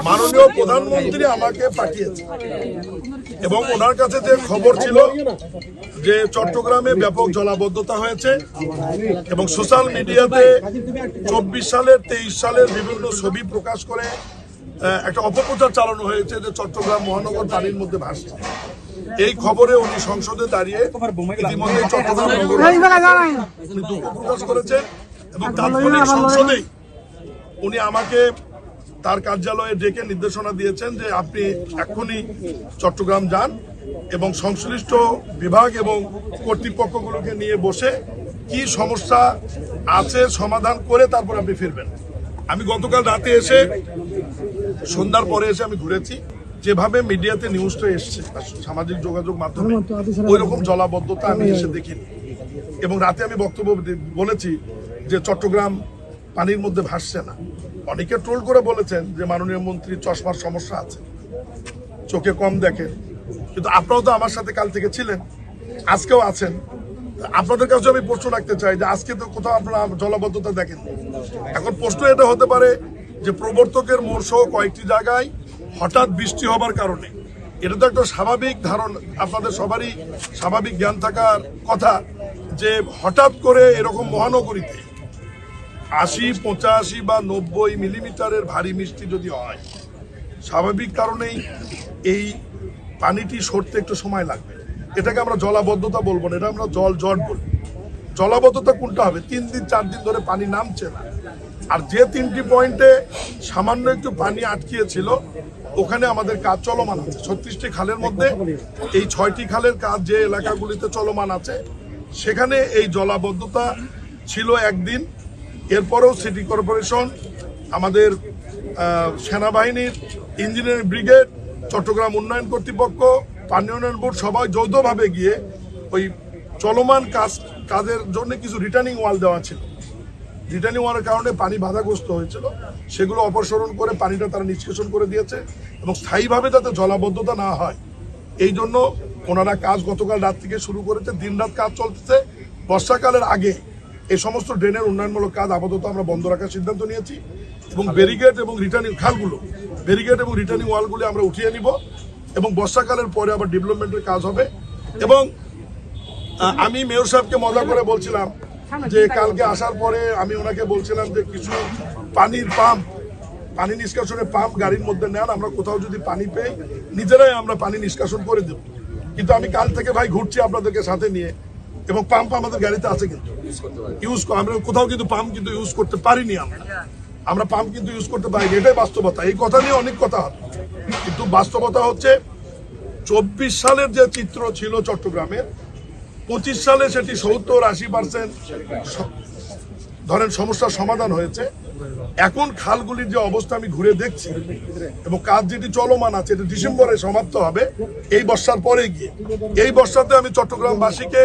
মাননীয় প্রধানমন্ত্রী আমাকে পাঠিয়েছে এবং ওনার কাছে যে খবর ছিল যে চট্টগ্রামে ব্যাপক জলাবদ্ধতা হয়েছে এবং সোশ্যাল মিডিয়াতে 24 সালের 23 সালের বিভিন্ন ছবি প্রকাশ করে একটা অপপ্রচার চালানো হয়েছে যে চট্টগ্রাম মহানগর পানির মধ্যে ভাসছে। এই খবরে উনি সংসদে দাঁড়িয়ে ইতিমধ্যে চট্টগ্রাম নগর উনি দুঃখ প্রকাশ করেছেন এবং তাৎক্ষণিক সংসদেই উনি আমাকে তার কার্যালয়ে ডেকে নির্দেশনা দিয়েছেন যে আপনি এক্ষুনি চট্টগ্রাম যান এবং সংশ্লিষ্ট বিভাগ এবং কর্তৃপক্ষগুলোকে নিয়ে বসে কি সমস্যা আছে সমাধান করে তারপর আপনি ফিরবেন। আমি গতকাল রাতে এসে সন্ধ্যার পরে এসে আমি ঘুরেছি, যেভাবে মিডিয়াতে নিউজটা এসছে সামাজিক যোগাযোগ মাধ্যমে ওই রকম জলাবদ্ধতা আমি এসে দেখিনি এবং রাতে আমি বক্তব্য বলেছি যে চট্টগ্রাম পানির মধ্যে ভাসছে না। অনেকে ট্রোল করে বলেছেন যে মাননীয় মন্ত্রী চশমার সমস্যা আছে, চোখে কম দেখেন, কিন্তু আপনারাও তো আমার সাথে কাল থেকে ছিলেন, আজকেও আছেন। আপনাদের কাছে আমি প্রশ্ন রাখতে চাই যে আজকে তো কোথাও আপনারা জলাবদ্ধতা দেখেন। এখন প্রশ্ন এটা হতে পারে যে প্রবর্তকের মোড় সহ কয়েকটি জায়গায় হঠাৎ বৃষ্টি হবার কারণে, এটা তো একটা স্বাভাবিক ধারণা, আপনাদের সবারই স্বাভাবিক জ্ঞান থাকার কথা যে হঠাৎ করে এরকম মহানগরীতে 80, 85 বা 90 মিলিমিটারের ভারী বৃষ্টি যদি হয়, স্বাভাবিক কারণেই এই পানিটি সরতে একটু সময় লাগবে। এটাকে আমরা জলাবদ্ধতা বলবো না, এটা আমরা জট বলবো। জলাবদ্ধতা কোনটা হবে? 3 দিন 4 দিন ধরে পানি নামছে না। আর যে 3টি পয়েন্টে সামান্য একটু পানি আটকিয়েছিল ওখানে আমাদের কাজ চলমান আছে। 36টি খালের মধ্যে এই 6টি খালের কাজ যে এলাকাগুলিতে চলমান আছে সেখানে এই জলাবদ্ধতা ছিল একদিন। এরপরেও সিটি কর্পোরেশন, আমাদের সেনাবাহিনীর ইঞ্জিনিয়ারিং ব্রিগেড, চট্টগ্রাম উন্নয়ন কর্তৃপক্ষ, পানি উন্নয়ন বোর্ড সবাই যৌথভাবে গিয়ে ওই চলমান কাজের জন্য কিছু রিটার্নিং ওয়াল দেওয়া ছিল। রিটার্নিং ওয়ালের কারণে পানি বাধাগ্রস্ত হয়েছিল, সেগুলো অপসারণ করে পানিটা তারা নিষ্কাশন করে দিয়েছে এবং স্থায়ীভাবে যাতে জলাবদ্ধতা না হয় এই জন্য ওনারা কাজ গতকাল রাত থেকে শুরু করেছে। দিনরাত কাজ চলতেছে। বর্ষাকালের আগে এই সমস্ত ড্রেনের উন্নয়নমূলক কাজ আপাতত আমরা বন্ধ রাখার সিদ্ধান্ত নিয়েছি এবং ব্যারিকেড এবং রিটার্নিং খালগুলো, ব্যারিকেড এবং রিটার্নিং ওয়ালগুলি আমরা উঠিয়ে নিব এবং বর্ষাকালের পরে আবার ডেভেলপমেন্টের কাজ হবে। এবং আমি মেয়র সাহেবকে মজা করে বলছিলাম যে কালকে আসার পরে আমি ওনাকে বলছিলাম যে কিছু পানির পাম্প, পানি নিষ্কাশনের পাম্প গাড়ির মধ্যে নেন, আমরা কোথাও যদি পানি পেয়ে নিজেরাই আমরা পানি নিষ্কাশন করে দেব। কিন্তু আমি কাল থেকে ভাই ঘুরছি আপনাদেরকে সাথে নিয়ে এবং পাম্প আমাদের গাড়িতে আছে, কিন্তু আমরা কোথাও কিন্তু পাম্প কিন্তু ইউজ করতে পারিনি। আমরা পাম্প কিন্তু ইউজ করতে পারিনি, এটাই বাস্তবতা। এই কথা নিয়ে অনেক কথা হবে, কিন্তু বাস্তবতা হচ্ছে 24 সালের যে চিত্র ছিল চট্টগ্রামের, 25 সালে সেটি 70-80% ধরেন সমস্যার সমাধান হয়েছে। এখন খালগুলির যে অবস্থা আমি ঘুরে দেখছি এবং কাজ যেটি চলমান আছে, এটা ডিসেম্বরে সমাপ্ত হবে এই বর্ষার পরে গিয়ে। এই বর্ষাতে আমি চট্টগ্রামবাসীকে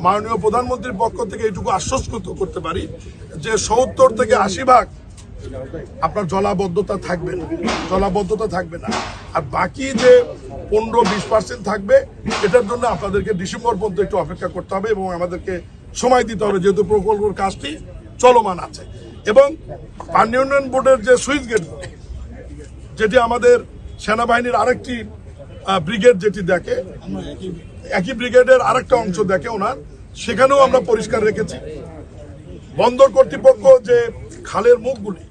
মাননীয় প্রধানমন্ত্রীর পক্ষ থেকে এইটুকু আশ্বস্ত করতে পারি যে 70 থেকে 80% আপনার জলাবদ্ধতা থাকবে না। আর বাকি যে 15-20% থাকবে এটার জন্য আপনাদেরকে ডিসেম্বর পর্যন্ত একটু অপেক্ষা করতে হবে এবং আমাদেরকে সময় দিতে হবে, যেহেতু প্রকল্পের কাজটি চলমান আছে। এবং পানি উন্নয়ন বোর্ডের যে সুইচ গেট, যেটি আমাদের সেনাবাহিনীর আরেকটি ব্রিগেড যেটি দেখে, একই ব্রিগেডের আরেকটা অংশ দেখে ওনার, সেখানেও আমরা পরিষ্কার রেখেছি। বন্দর কর্তৃপক্ষ যে খালের মুখগুলি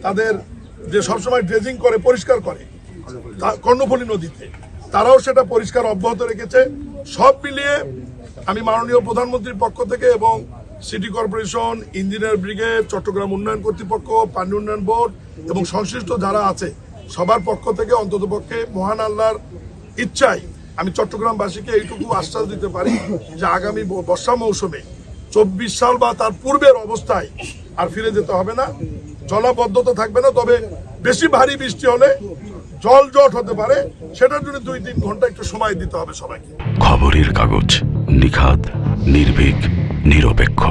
তাদের যে সবসময় ড্রেজিং করে পরিষ্কার করে কর্ণফুলী নদীতে, তারাও সেটা পরিষ্কার অব্যাহত রেখেছে। সব মিলিয়ে আমি মাননীয় প্রধানমন্ত্রীর পক্ষ থেকে এবং city corporation, engineer brigade, Chattogram উন্নয়ন কর্তৃপক্ষ, পানি উন্নয়ন বোর্ড এবং সংশ্লিষ্ট যারা আছে সবার পক্ষ থেকে অন্ততপক্ষে মহান আল্লাহর ইচ্ছায় আমি চট্টগ্রামবাসীকে এইটুকু আশ্বাস দিতে পারি যে আগামী বর্ষা মৌসুমে 24 সাল বা তার পূর্বের অবস্থায় আর ফিরে যেতে হবে না, জলাবদ্ধতা থাকবে না। তবে বেশি ভারী বৃষ্টি হলে জট হতে পারে, সেটার জন্য 2-3 ঘন্টা একটু সময় দিতে হবে সবাইকে। খবরের কাগজ, নিখাত, নির্ভীক, নিরপেক্ষ।